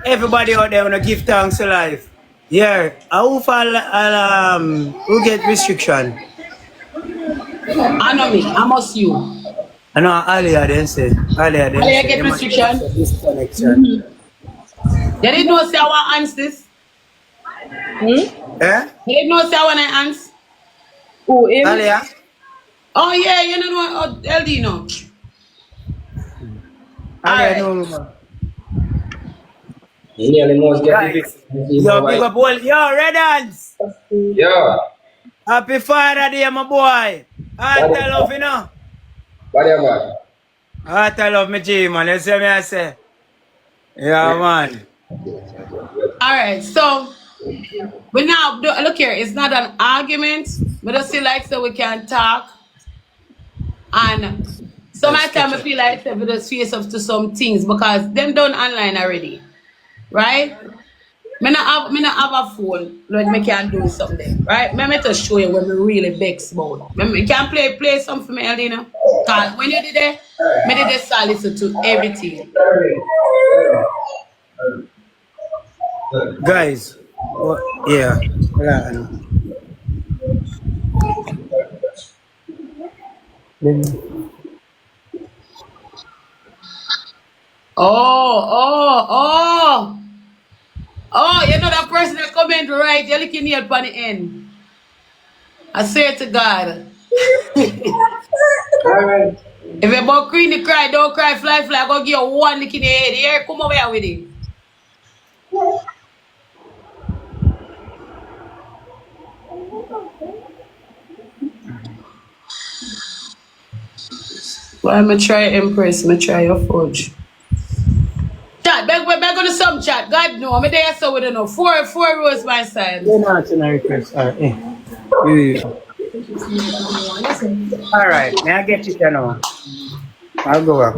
Everybody out there wanna give thanks to life. Yeah. Who get restriction? I know me. I must you. I know earlier then say. Earlier then I say. get They might have restriction. a disconnection. They didn't know say I want ants this. Eh? They didn't know say I want ants. Who him? Earlier? Oh yeah, you know what Ldeno. Earlier Alright. no man. You nearly must get the Guys. Yo, big up all. Yo, Red Hands. Yeah. Happy Father Day, my boy. Heart I love, you know. Whatever. Heart I love me, G, man. You see me, I say. Yeah, man. Alright, so we now look here, it's not an argument. We just feel like so we can talk. And sometimes I feel like we just face up to some things because them done online already. Right? Me not have a phone like me can do something. Right? Me just show you when me really vex about. Me can play something for me, Ldeno. Cause when you did that, me did that listen to everything. Guys. Yeah. Oh, you know that person that comment right, you're looking here upon the end. I swear to God. Alright. If you about Queenie cry, don't cry, fly, fly, go give you one lick in the head. Here, come over here with it. Why me try Empress? Me try your fudge. Chat, beg on the sub chat. God no, I'm there so we don't know. Four rows my side. You're not in a request. Alright. Alright, may I get it now? I'll go up.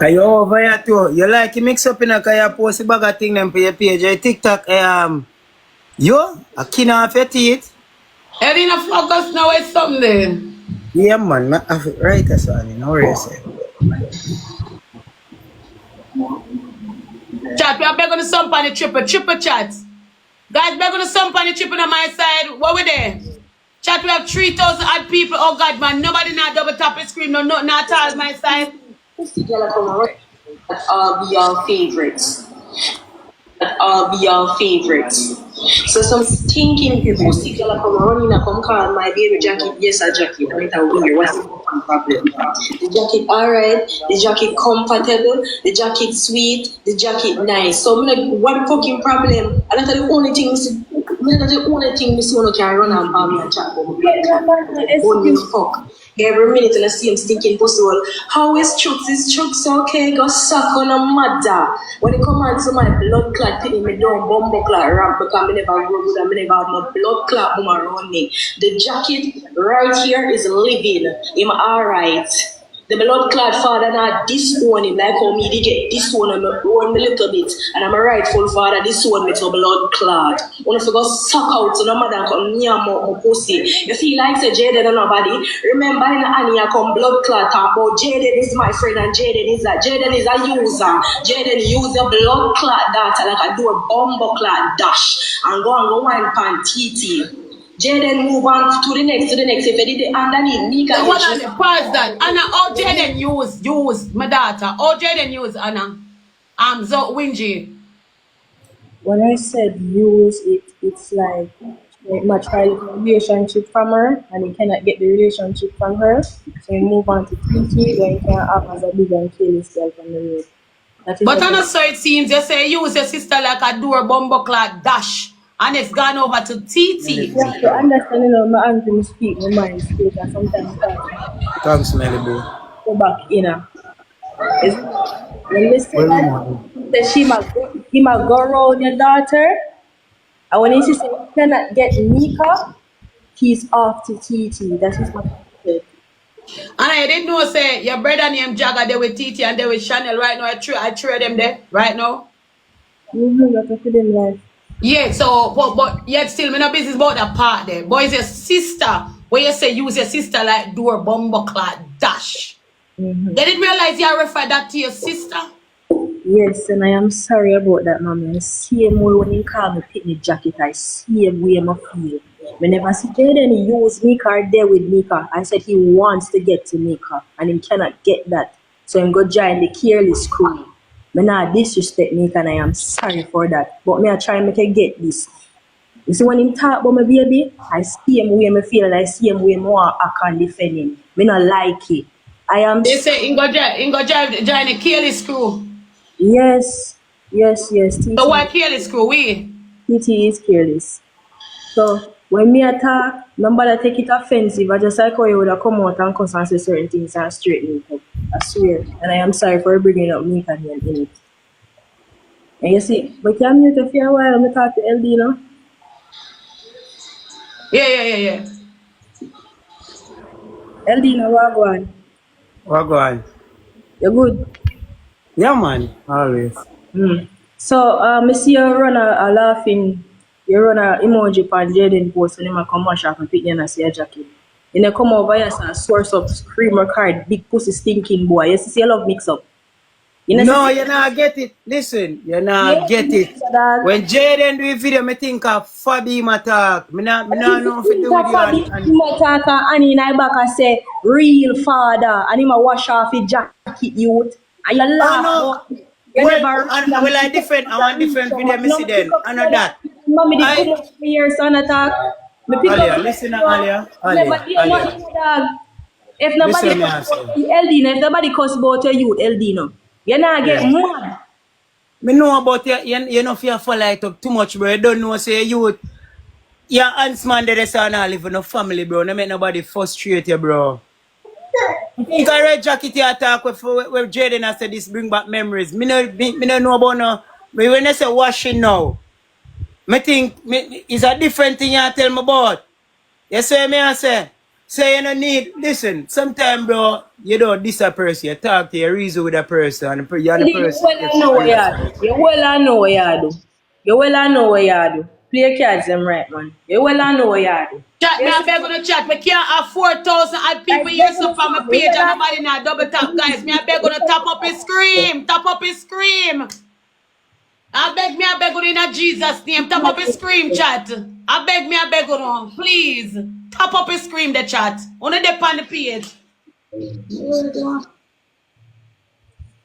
Are you over here too? You like you mix up in a kaya post bag of thing them for your page, your TikTok, yo, a kin off your teeth. Ldeno focus now with something. Yeah man, I have it right as well, you know what you say. Chat, we are begging the sump on the triple chat. Guys, begging the sump on the triple on my side. What we there? Chat, we have 3,000 odd people. Oh God, man, nobody not double tap and scream. No, nothing at all my side. That all be your favorites. That all be your favorites. So some stinking people see girl come running and come call my baby jacket. Yes, a jacket. I mean, weird. What's the fucking problem? The jacket alright. The jacket comfortable. The jacket sweet. The jacket nice. So I'm like, what the fucking problem? And that's the only thing. That's the only thing Miss Mono can run and me and chat about. Only fuck. Every minute and I see him stinking pussy hole. How is trucks? Is trucks okay? Go suck on a mother. When it come on to my blood clot thing, me don't bumbo clot ramp because me never grow good and me never have no blood clot boom around me. The jacket right here is living. I'm alright. The blood clot father not disown him like how me did get disown and own me little bit. And I'm a rightful father disown me to blood clot. When I go suck out to no mother come near my pussy. You feel like say Jayden and nobody. Remember in Annie I come blood clot talk about Jayden is my friend and Jayden is a user. Jayden use the blood clot data like I do a bomber clot dash and go wine pan TT. Jayden move on to the next. If you did the underneath, Meka. What are the parts that Anna? Oh, Jayden use my data. Oh, Jayden use Anna. I'm so wingy. When I said use it, it's like my child relationship from her and he cannot get the relationship from her. So he move on to TT where he can act as a big and kill himself on the road. But Anna, so it seems you say use your sister like a door bumbo clock dash. And it's gone over to TT. You have to understand, you know, my auntie speak, my mind speak, and sometimes Thanks, Melly boy. go back in her. When they say that he might go around your daughter, and when he says he cannot get Meka, he's off to TT. That is what he said. And I didn't know, say, your brother named Jagger, they with TT and they with Chanel right now. I trade them there right now. That's a them life. Yeah, so, but yet still, me no business about that part there. But it's your sister, where you say use your sister like door bumbo clot dash. They didn't realize you refer that to your sister. Yes, and I am sorry about that, mommy. The same way when you call me picnic jacket, I same way I feel. Whenever see Jayden use Meka or there with Meka, I said he wants to get to Meka and he cannot get that. So I'm going to join the careless crew. I not disrespect Meka and I am sorry for that. But me I try make I get this. You see when him talk about my baby, I see him way I feel and I see him way more I can defend him. Me not like it. I am They say join the careless crew. yes. So why careless crew? We? TT is careless. So when me attack, nobody take it offensive. I just like how you would have come out and cuss and say certain things and straighten it up. I swear. And I am sorry for bringing up Meka in it. And you see, but you mute for a while and I talk to Ldeno. Yeah. Ldeno, what go on? What go on? You good? Yeah, man. Always. So, I see you run a laughing, you run a emoji on Jayden post when you come wash up and pick you and see a jacket. Then you come over here and source up screamer card, big pussy stinking boy. You see, you love mix up. You No, you not get it. Listen, you not get it. When Jayden do a video, me think of Fabi attack. Me not know if it do with you. And in I back and say, real father, and him a wash off his jacket youth. And you laugh. Oh, no. You Well, never I want different video, me see then. I know that. Mommy, they come up for years and attack. Me pick Alia, up. listen to Alia. Never did nothing, dog. If nobody Listen, cuss about Ldeno, if nobody cuss about your youth, Ldeno, you not get mad. Me know about you know if you follow it up too much, bro. You don't know, say you your aunts man they say not live in a family, bro. No make nobody frustrate you, bro. I think I read jacket you attack with Jayden I said this bring back memories. Me no know about no. But when I say washing now, me think it's a different thing you tell me about. You say me I say you no need listen, sometimes bro, you don't diss a person, you talk to you reason with a person and the person. You well know what you do. You well know what you do. Play cards them right, man. You well know what you do. Chat, me I beg on the chat. Me can't have 4,000 odd people here so from my page and nobody not double tap, guys. Me I beg on to tap up his scream. Tap up his scream. I beg on in Jesus' name. Tap up his scream, chat. I beg on. Please. Tap up his scream, the chat. Only dip on the page.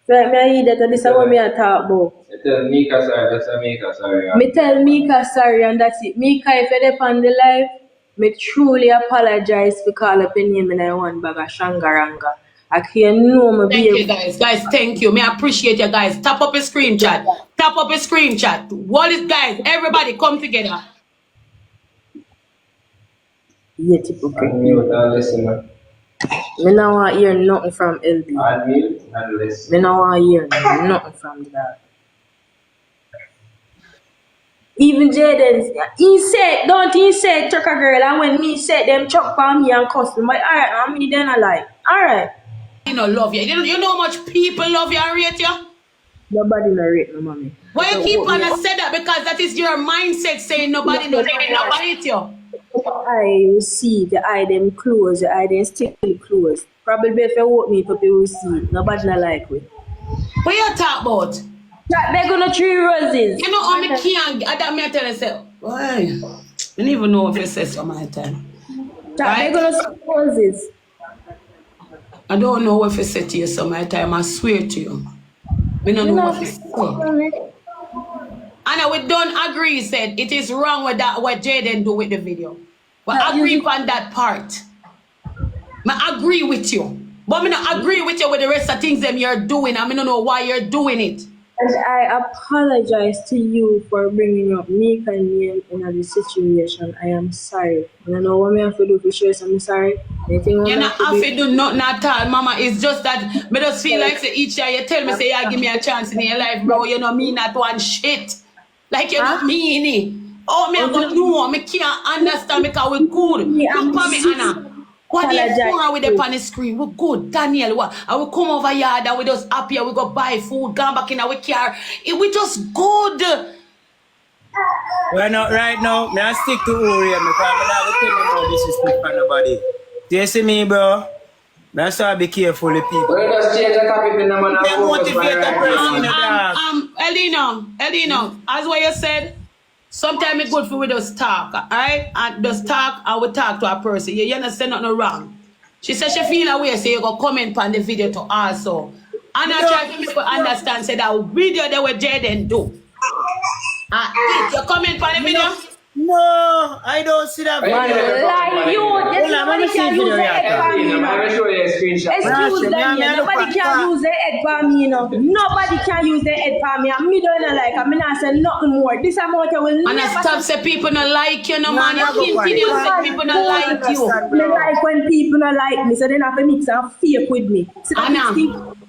So me hear that this is what me a talk about. Tell Meka sorry, that's a Meka sorry. Me tell Meka sorry and that's it. Meka, if you dip on the live, me truly apologize for call up your name and I want bag of shangaranga. I can't know me Thank you, guys. Guys, thank you. Me appreciate you guys. Tap up a screen chat. Tap up a screen chat. What is, guys? Everybody come together. Yeah, typical. Unmute and listen, man. Me no want hear nothing from LB. Unmute and listen. Me no want hear nothing from that. Even Jayden, don't he say trucker girl, and when me said them chuck for me and cuss me, but alright, I mean then I like, alright. You know, love you. You know how much people love you and rate you? Nobody no rate me, mommy. Why you keep on to say that? Because that is your mindset saying nobody knows nobody rate you. I see the eye them close, the eye them still close. Probably if you walk me up, you will see. Nobody not like me. What you talk about? They're gonna 3 roses. You know how me can't, that me tell you, say, why? I don't even know if it says for my time. They're gonna see roses. I don't know if it said to you some my time, I swear to you. We don't know what it said. And we don't agree, said it is wrong with that what Jayden do with the video. But I agree on that part. I agree with you. But I don't agree with you with the rest of things them you're doing. I don't know why you're doing it. And I apologize to you for bringing up Meka name in this situation. I am sorry. I don't know what I have to do for sure, so I'm sorry. You're not have to do nothing at all, mama. It's just that I just feel like say, each year you tell me, say, yeah, give me a chance in your life, bro. You know, mean that one shit. Like, you don't mean it. Oh, me, I don't know. I can't understand because we good. Look for me, Anna. What the Apologize phone with the too. on the screen? We good, Daniel. What? I will come over here and we just happy. We go buy food, go back in our car. We just good. Well, not right now. Me I stick to Uri because I'm not going to tell you no disrespect for nobody. Do you see me, bro? That's why I be careful with people. Well, just change the topic in the man. They motivate the person, dog. Ldeno, as what you said, sometimes it's good for we just talk, alright? And just talk and we talk to a person. You understand nothing wrong. She said she feel away, so you go comment on the video to also. And I try to make you understand, say that video that what Jayden do. You comment on the video? No, I don't see that video. Like you, nobody can use the head for me, you know. I'm show you a screenshot. Excuse me, nobody can use the head for me, you know. Nobody can use the head for me. And me don't like, I mean, I say nothing more. This amount I will And never... I stop say people not like you, no man. You continue to say people not like you. Me like when people not like me, so then I have to mix and fake with me. So Anna.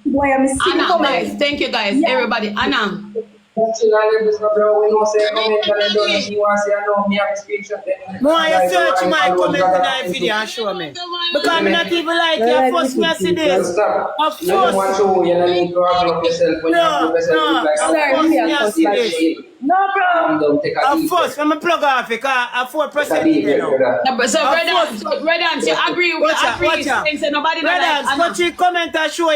Boy, I'm Anna, guys, thank you guys, everybody. Anna. We know say comment and I don't see want say I know me have a screenshot then. No, you search my comment in that video and show me. Because I'm not even like you. First me I see this. Stop. Of You don't want course. to you don't need to argue yourself when you have to yourself like Sorry, me I see this. No, bro. don't take a Of course, when I plug off because I 4% you know. So Red Ants, you agree with things that nobody not like Brothers, Anna. but you comment and show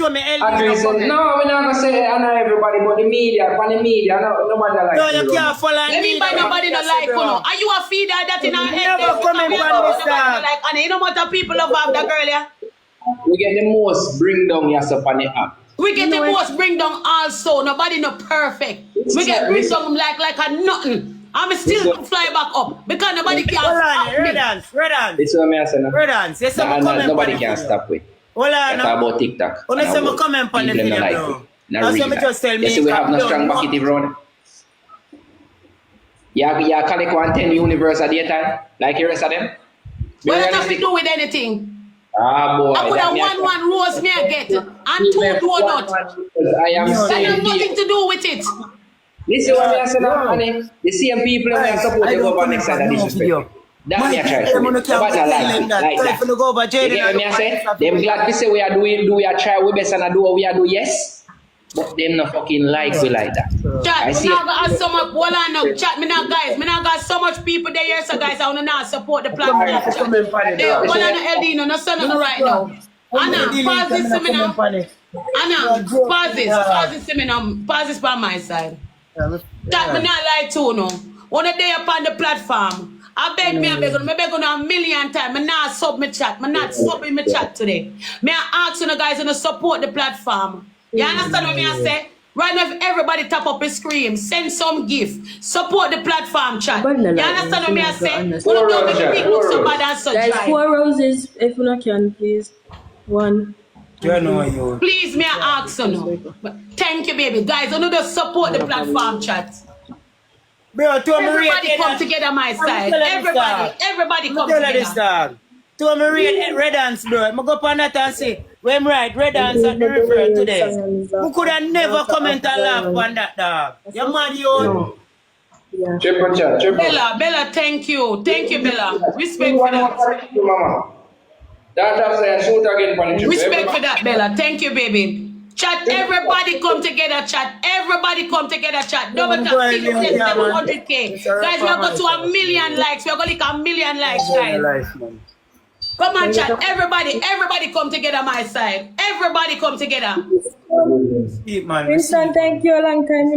me Agree, so, Ldeno. no, we're not gonna say I know everybody, but the media, nobody like No, you. you can't follow Let me buy nobody not like you. Are you a feeder that in our head? Never comment on this stuff. Like Anna, you know what the people love of the girl, yeah? We get the most bring down yourself on the app. We get the most bring down also. Nobody not perfect. We get bring down like a nothing. I'm still fly back up because nobody can Hold stop on, me. Red Ants. It's what I'm saying. Red Ants, yes, I'm comment Nobody on can the stop with. Hold That's on. about TikTok. When I say I comment on the People video, don't bro. it. Not That's reason. what me just tell me. You see, we have no strong bucket road. Yeah, collect 110 universe at the time, like the rest of them. Be What does that have to realistic. do with anything? Ah, boy. I could that have me one rose me I get and two donuts. I am That saying has people. nothing to do with it. Listen what I'm saying, honey. The same people who support the government side of disrespect. That me I try to do. Nobody like that. You get what me I say? Them glad to say we are doing, do we are try we best and I do what we are do, yes. But them not fucking like we like that. Chat, I me see not got so much. Hold on now, chat. Me not guys. Me not got so much people there. Here, so guys, I wanna not support the platform. Hold on, Ldeno. No son, no right now. Anna, pause this seminar. Anna, pause this seminar. Pause this by my side. Chat, me not lie to no. One day upon the platform. I beg me, I beg on a million times. Me not sub me chat. Me not sub in me chat today. Me I ask you guys to support the platform. You understand what me I say? Right now, if everybody tap up a screen, send some gift, support the platform chat. You understand what me I say? We don't make the thing look so bad and so Guys, dry. 4 roses, if you not can, please. 1. You know you. Please, me I ask you now. But thank you, baby. Guys, you know just support the platform chat. Bro, to Everybody come together my side. Everybody come together. To me read Red Ants, bro. I go up on that and say, when right, Red Ants at the river today. Who could have never comment and laugh on that, dog? You're mad, you. Yeah. Triple chat, triple. Bella, thank you. Thank you, Bella. Respect for that. Mama. That after shoot again for the triple. Respect for that, Bella. Thank you, baby. Chat, everybody come together, chat. Everybody come together, chat. Double tap, 700K. Guys, we are going to 1 million likes. We are going to 1 million likes, guys. Come on, chat. Everybody come together, my side. Everybody come together. Winston, thank you a long time.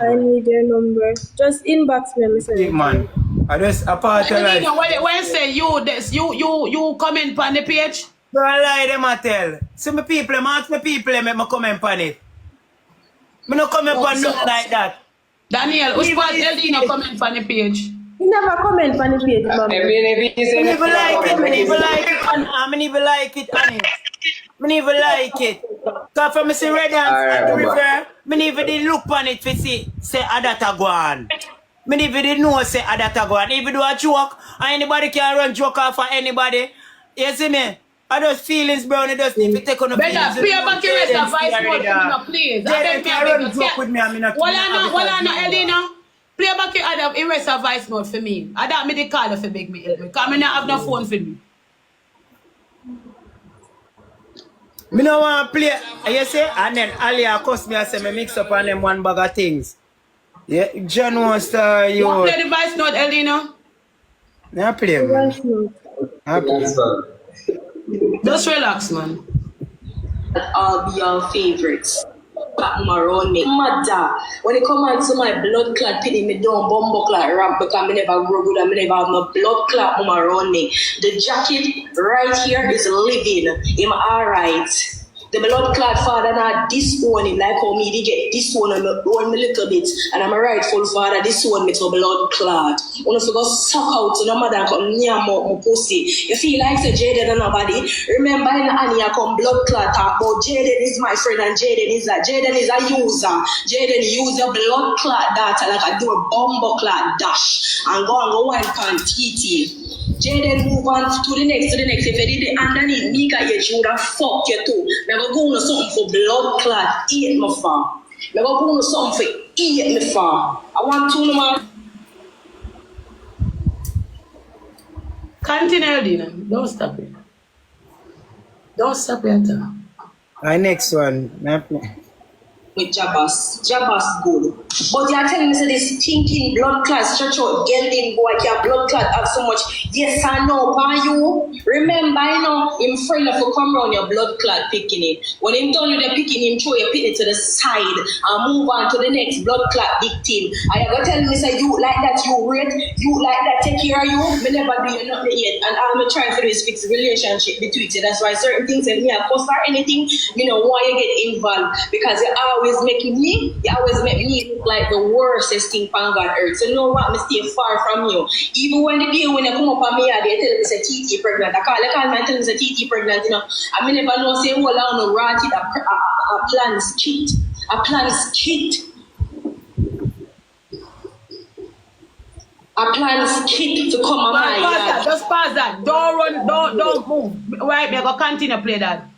I need your number. Just inbox me, listen. Man, I just apologize. When you say you comment on the page? Bro, I lie them I tell. See my people, I ask my people, make me comment on it. I no comment on nothing like that. Daniel, which part Ldeno comment on the page? You never comment on the page, mama. I never like it, I never like it, I never like it, honey. I never like it. Because from me see Red Ants at the river, I never did look on it to see, say, Adata go on. I never did know, say, Adata go on. If you do a joke, and anybody can run joke off for anybody, you see me? I just feelings, bro, and just need to take on the feelings. Better, pay back your rest of vice for me, please. I beg me, I beg you. Joke with me, I'm not. Well, Ldeno. Play back your rest of voice note for me. I don't me the call if you beg me help me. Because I not have no phone for me. Me no want to play, you say, and then Alia cost me and say me mix up on them one bag of things. Yeah, John wants to You want to play the voice note, Ldeno? I play, man. I play. Just relax, man. I'll be your favorites. Around me. Mother, when it come out to my blood clot pitting me down, bumbo clot ramp because I never grow good and I never have no blood clot around me. The jacket right here is living. I'm alright. The blood clot father not disown him like how me they get disown me a little bit and I'm a rightful father disown me to blood clot. When you go suck out to no mother come near my pussy. You feel like say Jayden and nobody. Remember in Anya come blood clot talk about Jayden is my friend and Jayden is a user. Jayden use a blood clot data like I do a bumbo clot dash and go one can TT. Jayden move on to the next. If you did it underneath Meka Jayden, she would have fucked you too. Never go on something for blood clot, eat my farm. Never go on something for eat my farm. I want to know man. Continue, Ldeno. Don't stop it. Don't stop it. Alright, next one. With Jabas good. But you're telling me so this stinking blood clot stretch out gelding boy your blood clot have so much. Yes I know, by you. Remember I know him friend of you come around your blood clot picking it. When him done with the picking him throw your picking to the side and move on to the next blood clot victim. And you're gonna tell me say you like that you rate, you like that take care of you. Me never do you nothing yet. And all me trying to do is fix the relationship between you. That's why certain things if me a fuss or anything, you know why you get involved because you always make me look like the worstest thing on earth. So you know what? I stay far from you. Even when the day when you come up on me, they tell me say TT pregnant. I call me and tell me say TT pregnant. You know, I mean never know say hold on no ratchet a plans kit. A plans kit. A plans kit to come on my yard. Just pause that. Don't run. Don't move. Right, we go continue play that.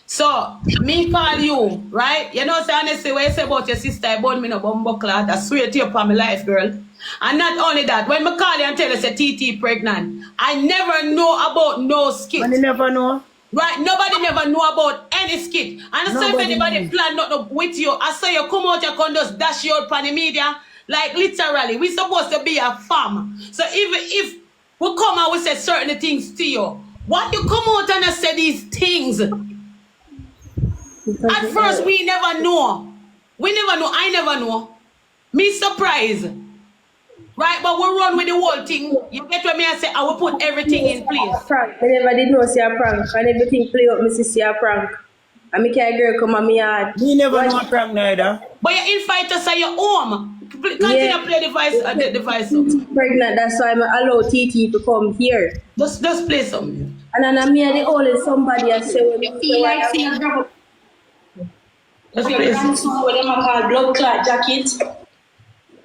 So, me call you, right? You know, say honestly, what you say about your sister, I born me no bumbo clot. I swear to you upon my life, girl. And not only that, when me call you and tell you, say, TT pregnant, I never know about no skit. And you never know? Right? Nobody never know about any skit. And so if anybody plan not with you, I saw you come out, you can just dash you out on the media. Like, literally, we supposed to be a fam. So even if we come out, we say certain things to you, why you come out and say these things? At first, we never know. We never know. I never know. Me surprised. Right? But we run with the whole thing. You get what me I say? I will put everything in place. Prank. I never did know see a prank. And everything play up, me see a prank. And me can girl come on me yard. Me never know a prank neither. But you invite us at your home. Continue to play the device. Pregnant, that's why I allow TT to come here. Just play something. And then me and the only somebody I say when You feel like seeing your grandson with them call blood clot jacket.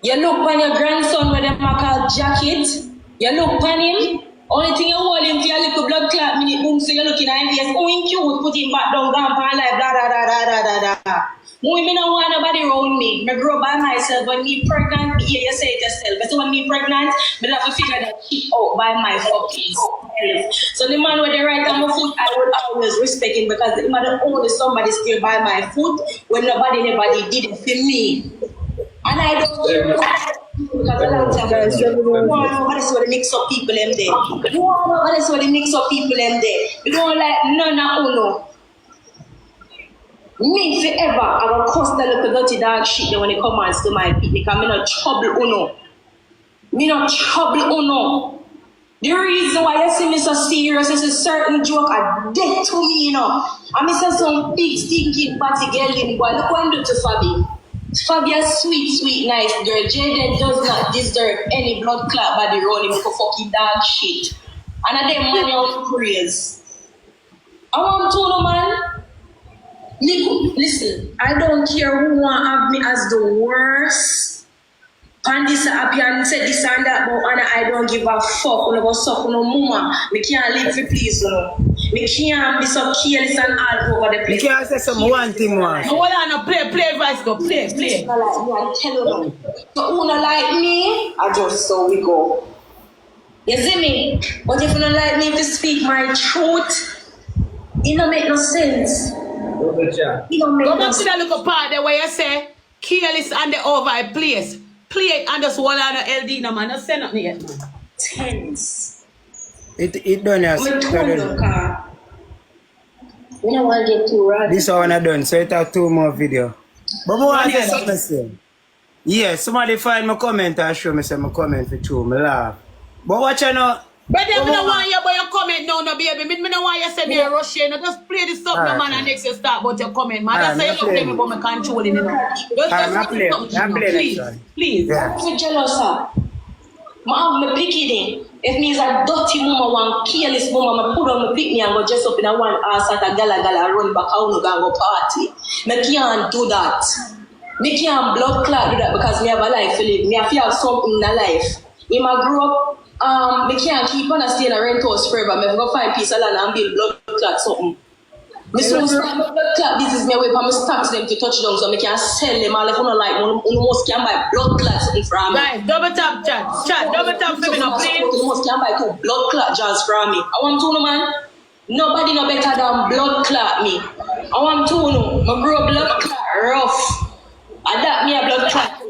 You look on your grandson with them call jacket. You look on him. Only thing you hold him for your little blood clot minute boom, so you're looking at him face. Oh, him cute, put him back down, gone by life, blah, blah, blah, blah, blah, blah. Me don't want nobody around me. I grow by myself. When me pregnant, you say it yourself. But when me pregnant, I have to figure that shit out by my fucking self. So the man with the right on my foot, I would always respect him because the man only somebody still by my foot when nobody did it for me. And I don't care because a lot of times that's what the mix up people them there. That's what the mix up people them there. We don't like no. Me forever, I will cost the little dirty dog shit when it comes to my feet because I'm not trouble uno. Me not trouble uno. The reason why you see me so serious is a certain joke are dead to me, you know. And me say some big stinking batty girl in boy. Look what I do to Fabi. Fabi a sweet, nice girl. Jayden does not deserve any blood clot body rolling for fucking dog shit. And I them man out praise. I want to know, man. Listen, I don't care who want to have me as the worst. And this happy and said this and that, but I don't give a fuck. When I go suck no mama, me can't live for please, you know. Me can't be so careless and all over the place. You can't say some one thing one. Hold on, play vice go, play. Like me, I tell you. So who not like me, I just so we go. You see me? But if you don't like me to speak my truth, it don't make no sense. Go back to that little part there where you say, careless and the over place. Play it and just hold on to Ldeno, man. Don't say nothing yet, man. Tense. It done as We don't want to get too right. this one I done, so it have 2 more video. But more I say something same. Yeah, somebody find my comment and show me some comment for true. Me laugh. But watch I know. But then I don't want you about your comment now, no baby. I don't want you to say me a rush here. No, just play this up, no man, and next you start about your comment, man. That's how you don't play me about my controlling, you know. Just play something, please. Please. I'm jealous, sir. I'm picky then. If means a dirty mama, one careless mama, I put on my pick me and go dress up in a one ass at a gala run back out and go party. I can't do that. Me can't blood clot do that because me have a life to live. Me have to have something in a life. If I grow up, me can't keep on staying in a rent house forever. Me have to find piece of land and build blood clot something. Me soon start my blood clot business me away from me stocks them to touch down so me can sell them all if you don't like almost can buy blood clots from me. Guys, double tap chat. Chat, double tap for me now, please. Almost can buy 2 blood clot jars from me. I want to know, man. Nobody no better than blood clot me. I want to know. My bro blood clot rough. And that me a blood clot.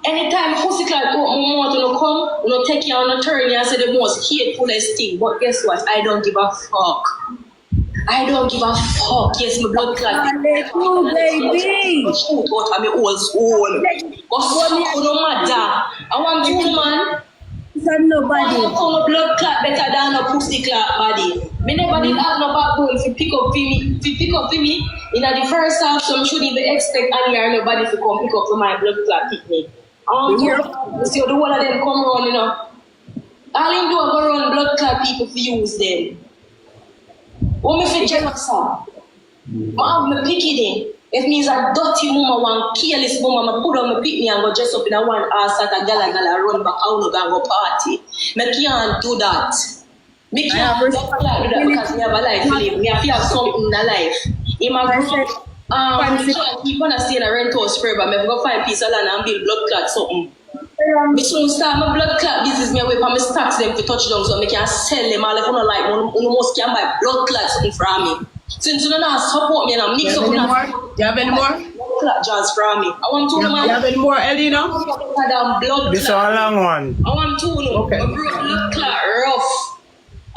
Anytime pussy clot go want to come, no take you on a turn and say the most hatefulest thing. But guess what? I don't give a fuck. I don't give a fuck. Yes, my blood clot. Baby. Shoot out of my whole soul. But fuck no matter. I want to know, man. Nobody. My blood clot better than a pussy clot body. Me never did have no backbone if you pick up for me. In the first half, so I shouldn't even expect any or nobody to come pick up for my blood clot picnic. I want to see the one of them come around, you know. All him do is go around blood clot people to use them. What me feel jealous of? I have my picky then. If means a dirty mama, one careless mama, I put on my pick me and go dress up in a one ass at a gala run back out and go party. I can't do that. Me can't do that because me have a life to live. Me have to have something in a life. In my group, keep on staying in a rent house forever. Me have to go find piece of land and build blood clot something. Me soon start my blood clot business me away from me stocks them to touch down so me can sell them all if you don't like almost can buy blood clot something from me. Since you don't support me and I'm mixed up in Do you have any more? blood clot jars from me. I want to know, Do you have any more, Ldeno? blood This is clot. a long one. I want to know. Okay. My blood clot rough.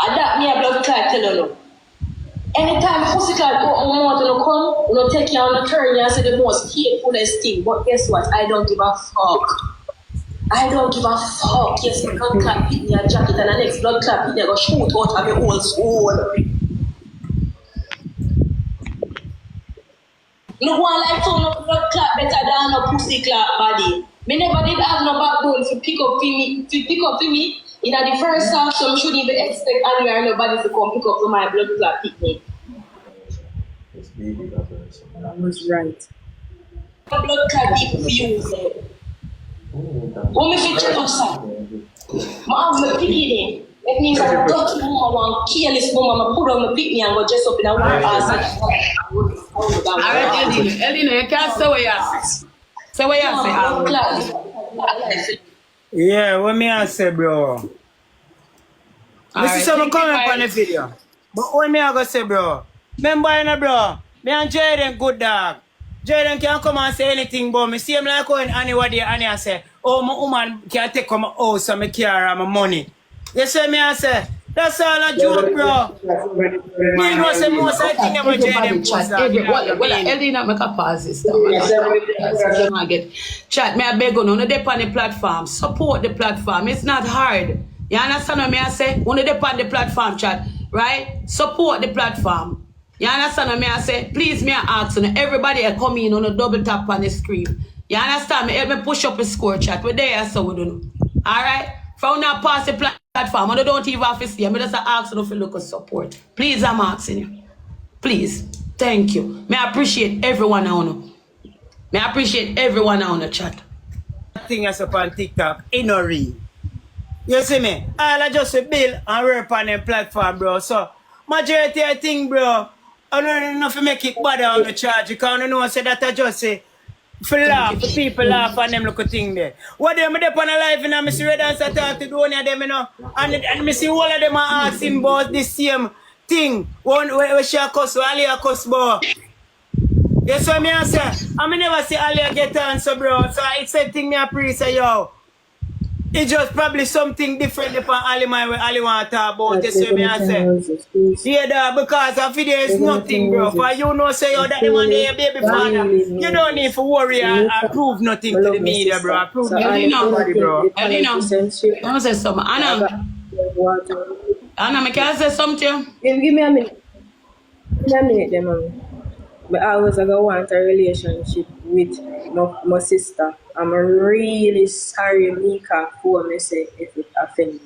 And that me a blood clot tell you know. Anytime pussy clot go want to come, you know take you on a turn and say the most hatefulest thing. But guess what? I don't give a fuck. I don't give a fuck. Yes, my blood clot hit me a jacket and the next blood clot hit me go shoot out of my whole soul. No one like to no blood clot better than a pussy clot body. Me never did have no backbone to pick up for me. In the first half, so I shouldn't even expect any or nobody to come pick up for my blood clot picnic. I was right. Blood clot people for you. What me feel jealous of? I have my picky then. It means a dirty mama, one careless mama, I put on my pick me and go dress up in a one ass. Alright, Ldeno, you can't say what you say. Say what you say. Yeah, what me I say, bro? This is some comment on the video. But what me I go say, bro? Remember, you know, bro, me and Jayden good dog. Jayden can come and say anything, but me see him like when anybody and I say, oh, my woman can take my house and my car and my money. You see me I say, that's all I joke, bro. Me know say most I think never Jayden post that. Well, Ldeno make a pause this time. Chat, me I beg you, no dep on the platform. Support the platform. It's not hard. You understand what me I say? When they dep on the platform, chat, right? Support the platform. You understand what me I say? Please me I ask you, everybody come in on a double tap on the screen. You understand me? Help me push up a score, chat. We're there, so we don't. Alright? From now past the platform, I don't even have to see. I'm just asking you for look of support. Please, I'm asking you. Please. Thank you. May I appreciate everyone on you. May I appreciate everyone on the chat. Thing is up on TikTok, it no real. You see me? All I just build and work on them platform, bro. So, majority I think, bro, I don't know if you make it bad on the charge. Because I know I say that I just say, for laugh, for people laugh on them little thing there. What them up on a live and I see Red Dance talk to one of them, you know. And me see all of them are asking about this same thing. Where she a cuss, where Ali a cuss, bro. Yes, what me I say. I mean, never see Ali get answer, bro. So it's a thing me a pre say, yo. It's just probably something different upon Ali man where Ali want to talk about. That's what me I say. Yeah, dog, because a video is nothing, bro. For you know, say, yo, that the man there, baby father. You don't need to worry and prove nothing to the media, bro. Prove nothing to nobody, bro. Ldeno, I want to say something. Anna, can I say something? Give me a minute. Give me a minute, then, mommy. But I always want a relationship with my sister. I'm really sorry, Meka, for me say if it offend me.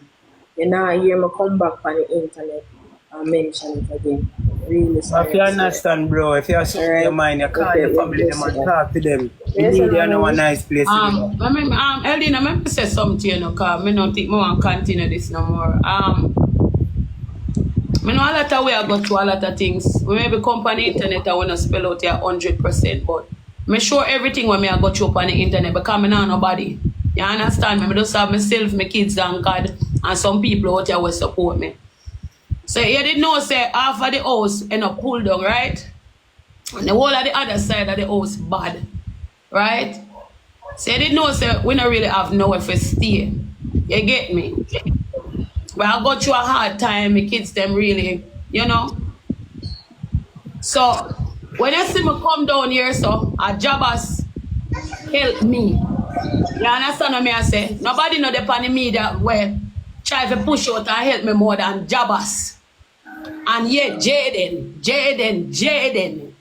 You know, I hear me come back on the internet and mention it again. Really sorry. If you understand, bro, if you have something in your mind, you call your family them and talk to them. You need to know a nice place to go. Ldeno, let me say something, you know, because I don't think I want to continue this no more. I know a lot of way I go through a lot of things. When I come on the internet, I want to spell out here 100%, but I'm sure everything when I go through on the internet because I know nobody. You understand me? I just have myself, my kids, and God, and some people out there will support me. So you didn't know, say, half of the house end up pulled down, right? And the whole of the other side of the house bad, right? So you didn't know, say, we don't really have nowhere to stay. You get me? But I go through a hard time, my kids, them really, you know. So, when you see me come down here, so, a jobbers help me. You understand what I say? Nobody know the on the media where try to push out and help me more than jobbers. And yet, Jayden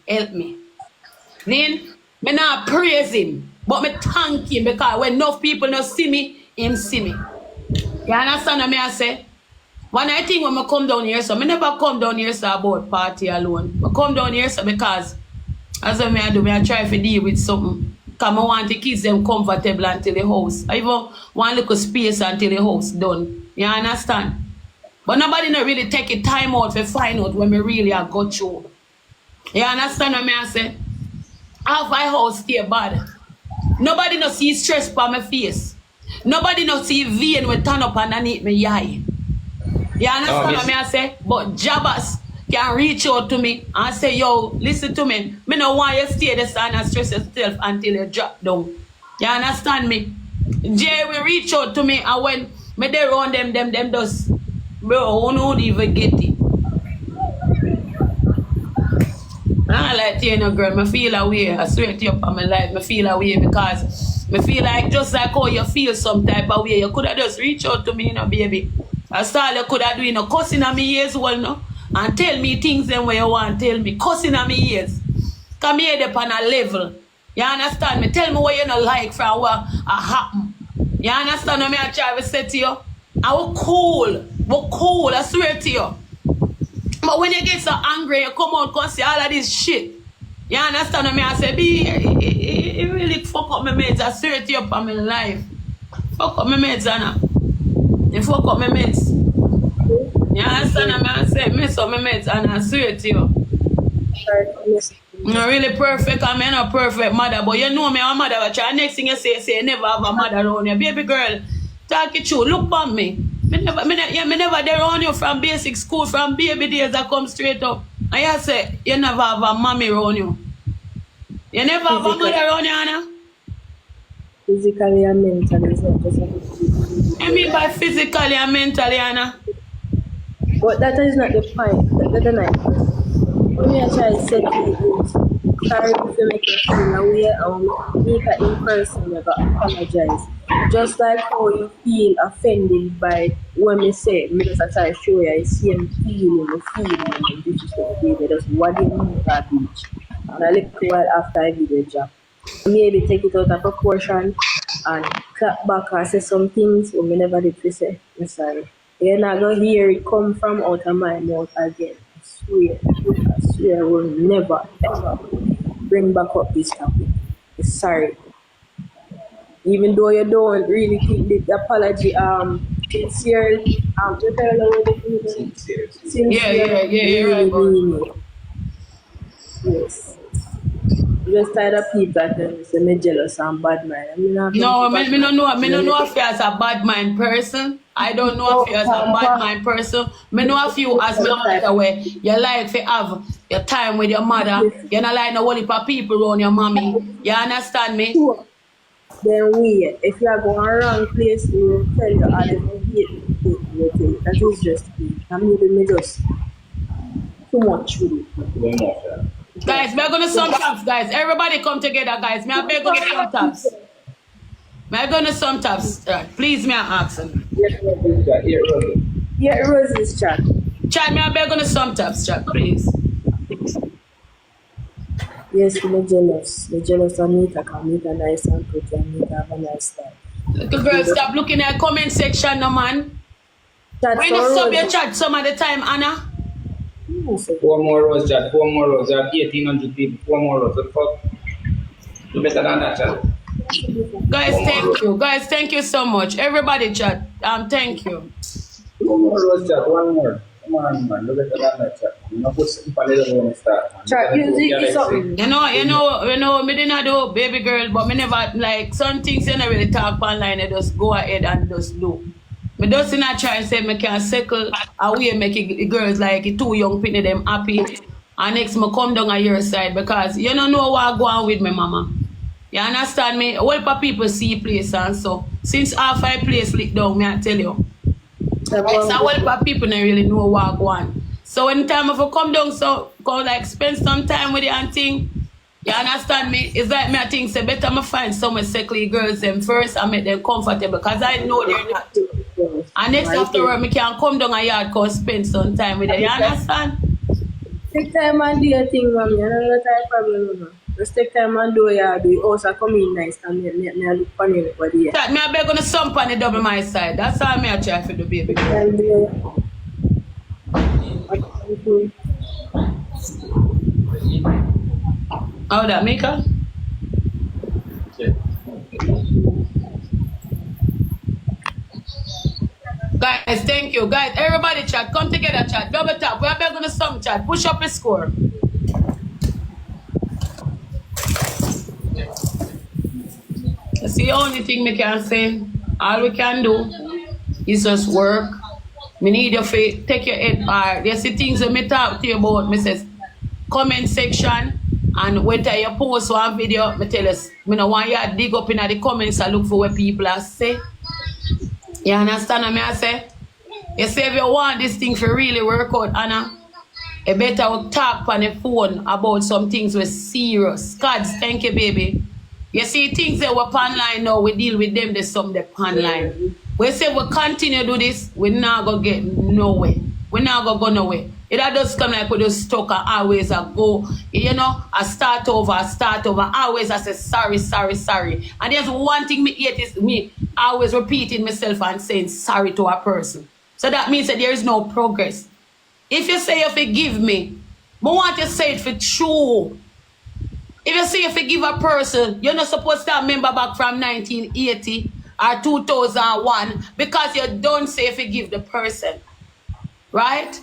help me. Then, me not praise him, but me thank him because when enough people not see me, him see me. You understand what I say? One I think when I come down here, so I never come down here so about party alone. I come down here so because as I do, I try to deal with something. Because I want the kids them comfortable until the house. I even want little space until the house done. You understand? But nobody not really take a time out to find out when me really I go through. You understand what I say? Half my house stay bad. Nobody no see stress on my face. Nobody no see vein when turn up underneath me eye. You understand what I say? But jobbers can reach out to me and say, yo, listen to me. Me no want you stay there and stress yourself until you drop down. You understand me? Jay will reach out to me and when me they run them does, bro, who don't even get it. I like you know, girl, I feel away. I swear to you for my life, I feel away because I feel like just like how you feel some type of way, you could have just reach out to me, you know, baby. That's all you could have do, you know, cussing at me ears, well, no? And tell me things them where you want to tell me, cussing at me ears. Come here up on a level. You understand me? Tell me what you don't like from what happen. You understand what I try to say to you? I was cool, I swear to you. But when you get so angry, you come out and say all of this shit. You understand what I say? It really fuck up my mates. I swear to you for my life. Fuck up my mates, Anna. You fuck up my mates. You understand what I say? Mess up my mates, and I swear to you. I'm not really perfect, I'm not a perfect mother, but you know me, I'm a mother. But the next thing you say you never have a mother around you. Baby girl, talk it true, look on me. Me never there around you from basic school, from baby days I come straight up. And you say, you never have a mommy around you. You never have a mother around you, Anna? Physically and mentally, it's not just like I mean by physically and mentally, Anna? But that is not the point. That's not the point. When I try to set you sorry if you make you feel away and make it in person, you gotta apologize. Just like how you feel offended by when me say, me just try to show you the same feeling, and this is what you do. Just what do you mean that beach? And a little while after I did the job, maybe take it out of proportion and clap back and say some things when me never did to say. I'm sorry. You're not gonna hear it come from out of my mouth again. I swear I will never ever bring back up this topic. Sorry. Even though you don't really think the apology sincere, Yeah, right, bro. Yes. just tired of people that tell me say me jealous and bad mind. I mean, No, me don't know if you as a bad mind person. I don't know if you as a bad mind person. Me know if you as my mother where you like to have your time with your mother. You're not like no whole heap of people around your mommy. You understand me? Then if you are going wrong place, we will tell you all them hate me. That is just me. I mean, me just too much with it. Guys, we're gonna some taps, guys. Everybody come together, guys. May I beg you to some taps? May I go to some taps? Please, may I ask them? Yeah, Rose's chat. Chat, may I beg you to some taps, chat, please? Yes, we're jealous. We're jealous of Meka because Meka nice and pretty and Meka have a nice style. Little girl, stop looking at the comment section, no man. When you sub your chat some of the time, Anna? 4 more rows, chat. 4 more rows. You have 1,800 people. 4 more rows. What the fuck? You better than that, chat. Guys, thank you. Guys, thank you so much. Everybody, chat. Thank you. 2 more rows, chat. 1 more. Come on, man. You better than that, chat. You know, put some panel on the start. Chat, you something. You know, me didn't do baby girl, but me never, like, some things you never really talk online, I just go ahead and just do. Me just not try and say me can circle away make it, girls like two young people them happy. And next me come down on your side because you don't know what go on with me mama. You understand me? All the people see place and so since half I place lit down, me I tell you. Like so all the people don't really know what go on. So when time if I come down so go like spend some time with you and thing. You understand me? It's like me I think say better me find some sickly girls them first and make them comfortable because I know they're not. And next afterward, I can come down a yard and spend some time with you. You understand? Take time and do your thing, mommy. I don't know that problem. Just take time and do your do. Also come in nice and me look funny everybody. Me I beg on the sump on the double my side. That's all me I try for the baby. How that, Meka? Yeah. Guys, thank you. Guys, everybody chat. Come together, chat. Double tap. We are back on the sum chat. Push up the score. That's the only thing we can say. All we can do is just work. Me need your faith. Take your head hard. There's the things that me talk to you about. Me says comment section. And when you post one video, me tell us, me no want you to dig up in the comments and look for what people are say. You understand what I say? You say if you want this thing to really work out, Anna, you better talk on the phone about some things with serious. Cards, thank you, baby. You see things that we're online now, we deal with them, there's some that online. We say we continue to do this, we're not going to get nowhere. We're not going to go nowhere. It just come like we just stuck and always I go, you know, I start over, always I say sorry. And there's one thing me hate is me always repeating myself and saying sorry to a person. So that means that there is no progress. If you say you forgive me, I want you to say it for true. If you say you forgive a person, you're not supposed to remember back from 1980 or 2001 because you don't say forgive the person. Right?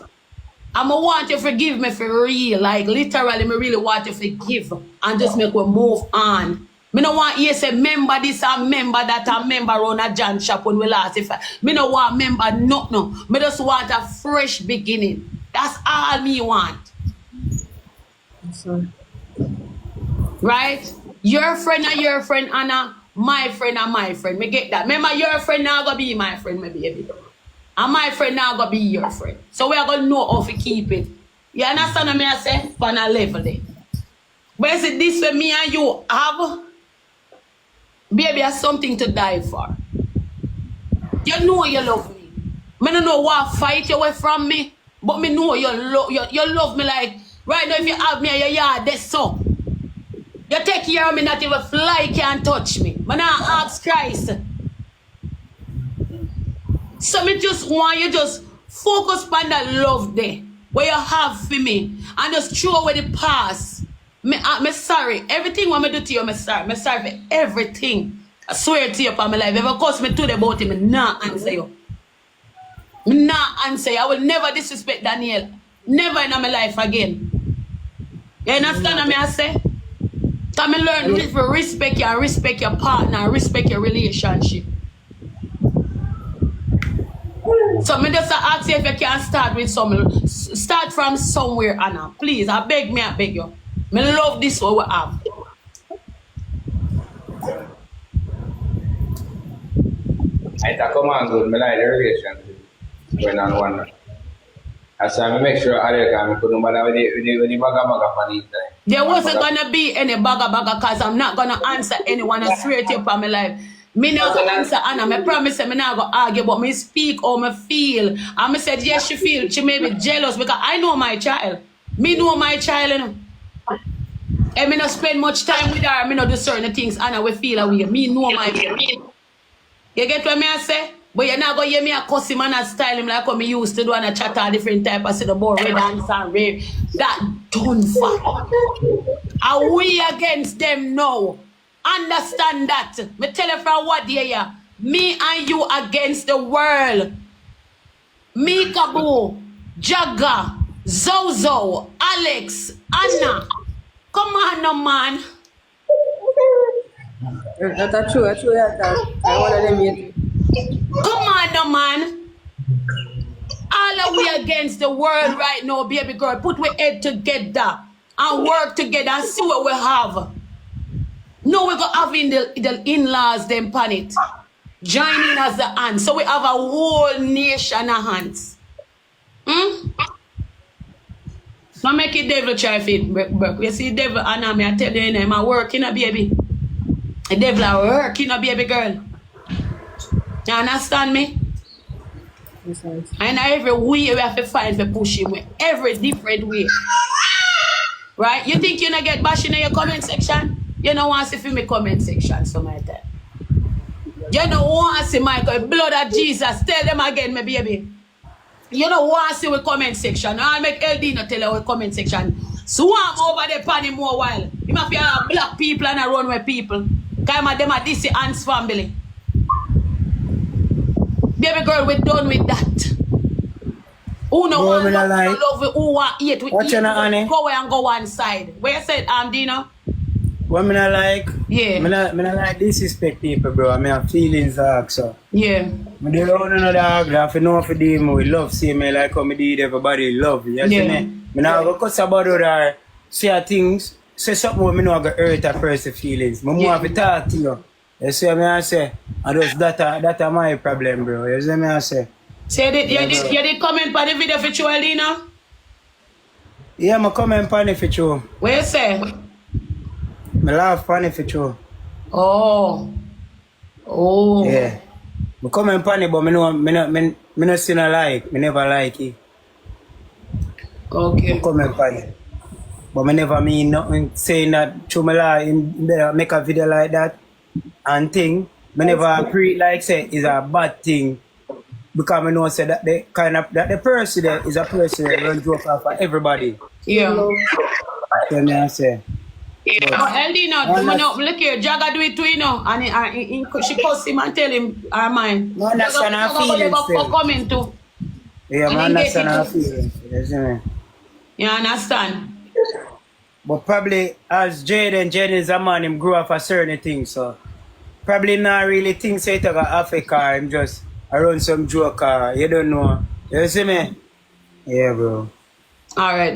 I want you to forgive me for real. Like literally, me really want you to forgive and just make we move on. Me no want you to say member this and member that and member around a John shop when we last. Me no want member no. Me just want a fresh beginning. That's all me want. Sorry. Right? Your friend are your friend, Anna. My friend are my friend. Me get that. Remember, your friend now gonna be my friend, my baby. And my friend now gonna be your friend. So we are gonna know how to keep it. You understand what I say? On a level there. But is it this way me and you have? Baby, has something to die for. You know you love me. I don't know what fight you away from me. But me know you love me like right now if you have me in your yard, that's so. You take care of me, not even fly can't touch me. But now ask Christ. So me just want you just focus on that love there where you have for me and just throw away the past. Me sorry. Everything what me do to you, me sorry. Me sorry for everything. I swear to you for my life. If it cost me to the about him, me not answer you. Me not answer you. I will never disrespect Daniel. Never in my life again. You understand what I say? Come and learn to respect your partner, and respect your relationship. So me just ask you if you can start from somewhere, Anna. Please, I beg you. Me love this what we have. I come on good, me like the relationship going on one. As I make sure I can put with the baga for this time. There wasn't gonna be any baga because I'm not gonna answer anyone. I swear to you for my life. Me not gonna answer Anna. Me promise me not gonna argue, but me speak how me feel. And me said yes, she feel. She may be jealous because I know my child. Me know my child, you know. And me not spend much time with her. Me not do certain things Anna we feel away. Me know my child. You get what me I say? But you're not going to hear me a cuss him and a style him like what me used to do and a chat all different type of the board, red dance and rave. That done for. Are we against them now? Understand that. Me tell you from what day ya. Me and you against the world. Meka Boo, Jagga, Zozo, Alex, Anna. Come on no man. That's true. I want them yet. Come on, no man. All of we against the world right now, baby girl. Put we head together and work together and see what we have. No, we're going to have in the in-laws, them pan it. Joining as the hand. So we have a whole nation of hands. Now make it devil try fit. You see devil, Anna, me I tell you, I'm working, baby. The devil are working, baby girl. You understand me? Yes, yes. And every way we have to find to push him with every different way. Right? You think you're not get bashing in your comment section? You don't want to see me comment section, so my time. You don't want to see Michael, blood of Jesus. Tell them again, my baby. You don't want to see the comment section. I'll make Ldeno tell you the comment section. Swam over the pan him more while. You must be black people and a runway people. Because them are this Ant's family. Baby girl, we're done with that. Who no one love it, who want eat with Watch eat, honey. go away and go one side. Where you said, Dino? What me not like? Yeah. Me not like disrespect people, bro. I have feelings dark, so. Yeah. Me dey run another dog, if you know if you deal me with love, see me like how me did everybody love. You see me? Me not go cuss about her, say things, say something where me know I go hurt a person's feelings. Me more have to talk to you. You see what I say? And that's my problem, bro. You see what I say? So you did comment on the video for you, Ldeno? Yeah, I comment on it for you. What you say? I laugh on it for you. Oh. Yeah. I comment on it, but I not see no like. I never like it. Okay. I comment on it. But I never mean nothing saying that through my life, make a video like that. And thing, I never pre like say is a bad thing because I know say that the person there is a person that run joke off for everybody. Yeah. So I say. Yeah. Ldeno, look here, Jagga do it too, you know, and she cuss him and tell him her mind. No, that's not her feelings. Coming too. Yeah, man, that's not her feelings. You see me? You understand? But probably as Jayden is a man, him grew up for certain things, so probably not really think say it about Africa, him just around some joke, you don't know. You see me? Yeah, bro. Alright.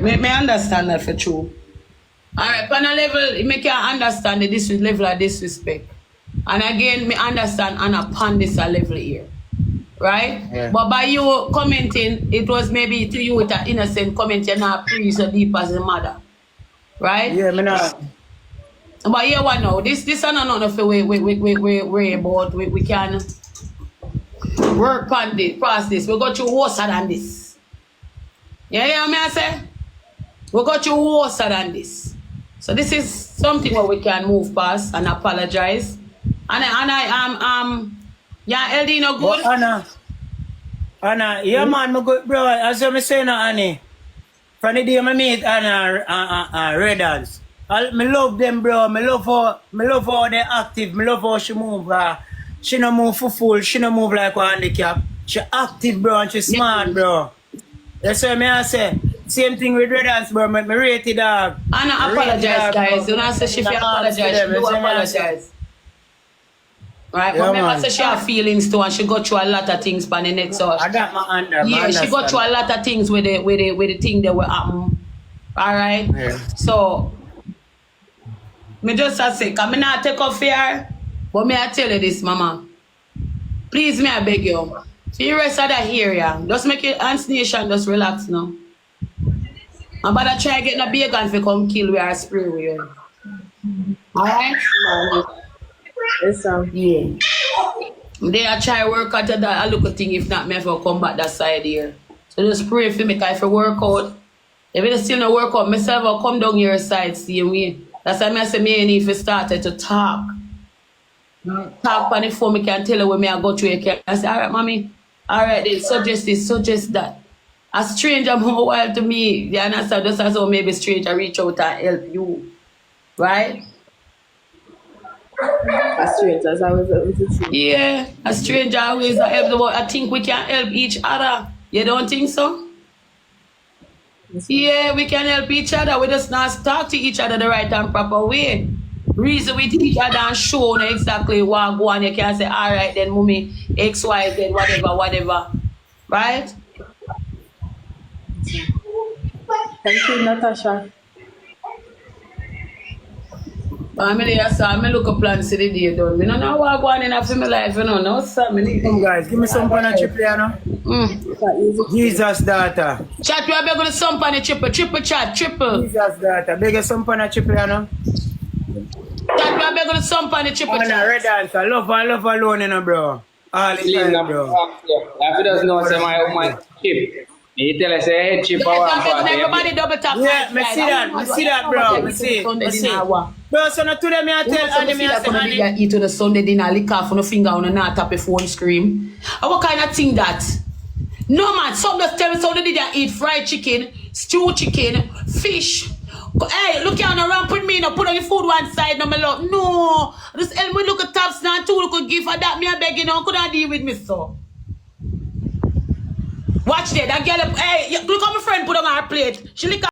Me understand that for true. Alright, on a level, me can understand the level of disrespect. And again, me understand and upon this level here. Right? Yeah. But by you commenting, it was maybe to you with an innocent comment, you're not pre so deep as a mother. Right? Yeah, me not. But yeah, what now? This is not enough we about. We can work on this, past this. We got you worse than this. Yeah, yeah, me I say? We got you worse than this. So this is something where we can move past and apologize. And I yeah, Ldeno good. But Anna, yeah, man, me good, bro. As I'm saying, Annie, from the day I meet Anna, Redders, me love them, bro. Me love how they active. Me love how she move. She no move for full. She no move like a handicap. She active, bro, and she smart, bro. That's what I say. Same thing with Red Dance, bro. Me rate it, dog. I don't apologize, guys. You know, say she feel apologize. She do apologize. Right? Yeah, but remember, man. say she have feelings too, and she go through a lot of things on the net. So I got my under. yeah, she go through a lot of things with the thing that will happen. All right. Yeah. So me just say, cause me not take off here, but me I tell you this, mama. Please, me I beg you. For the rest of that area, just make it Ants Nation, just relax now. And but I try get no bacon for come kill we or spray with you. Alright? Yes, Yeah. They are try work out that a little thing, if not me ever come back that side here. So just pray for me, cause if I work out, if it still not work out, myself will come down your side same way. That's why I say me need to start to talk. Talk on the phone, me can tell you when I go through a care. I say, alright, mommy, alright, then suggest this, suggest that. A stranger more wild to me, you understand? Just as how maybe a stranger reach out and help you. Right? A stranger, yeah, a stranger always help the world. I think we can help each other. You don't think so? Yeah, we can help each other. We just not talk to each other the right and proper way. Reason with each other and show exactly what go on. You can say, all right, then, mommy, X, Y, Z, whatever. Right? Thank you, Natasha. I'm look up plan see the day done. I don't know what go on in after my life, you know. No, sir, Come guys, give me some pan and triple, you know. Jesus daughter. Chat, we are begging some pan and triple chat, triple. Jesus daughter, beg some pan and triple, you know. Chat, we are begging some pan and triple Oh, no, chat. Red Dance, I love alone, you know, bro. All the time, bro. If you doesn't know, say my chip. You tell us, hey, chip, Everybody double tap. Yeah, me see that, bro. Me see. Bro, so not today me I tell Andy me I say Andy. Eat on a Sunday dinner, lick off on a finger on a not tap a phone scream. And what kind of thing that? No man, some just tell me Sunday did I eat fried chicken, stew chicken, fish. Hey, look here on the ramp with me, no put on your food one side, no my love. No, just help me look at taps now too, look at give for that me I beg you now, could I deal with me so? Watch that girl, hey, look at my friend put on her plate. She lick